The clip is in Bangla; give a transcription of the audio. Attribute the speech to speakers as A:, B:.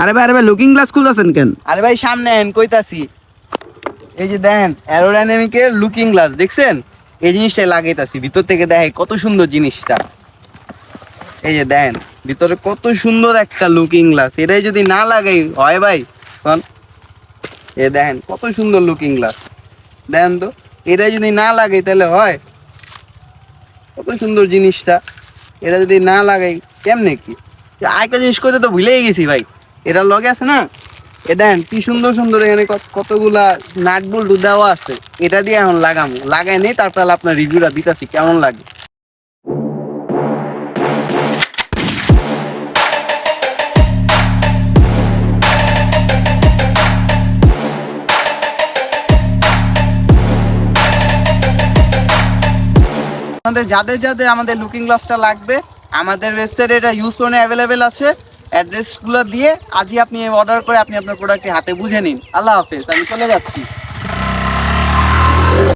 A: আরে ভাই লুকিং গ্লাস খুলতেছেন কেন?
B: আরে ভাই সামনে আহেন কইতাছি। এই যে দেখেন অ্যারোডাইনামিকের লুকিং গ্লাস দেখছেন, এই জিনিসটাই লাগাইতাছি। ভিতর থেকে দেখে কত সুন্দর জিনিসটা। এই যে দেখেন ভিতরে কত সুন্দর একটা লুকিং গ্লাস। এটাই যদি না লাগাই হয় ভাই কোন? এ দেখেন কত সুন্দর লুকিং গ্লাস, দেখেন তো। এটাই যদি না লাগাই তাহলে হয়? কত সুন্দর জিনিসটা, এটা যদি না লাগাই কেমনে কি? আরেকটা জিনিস করতে তো ভুলেই গেছি ভাই, এটা লগে আছে না, এ দেখেন কি সুন্দর সুন্দর এখানে কতগুলা নাট বল্টু দেওয়া আছে। এটা দিয়ে এখন লাগামো, লাগাই নেই তারপর আপনার রিভিউটা দিতেছি কেমন লাগে। আমাদের যাদের যাদের আমাদের লুকিং গ্লাসটা লাগবে, আমাদের ওয়েবসাইটে এটা ইউজ করে অ্যাভেলেবেল আছে। অ্যাড্রেসগুলো দিয়ে আজই আপনি অর্ডার করে আপনি আপনার প্রোডাক্টটি হাতে বুঝে নিন। আল্লাহ হাফেজ, আমি চলে যাচ্ছি।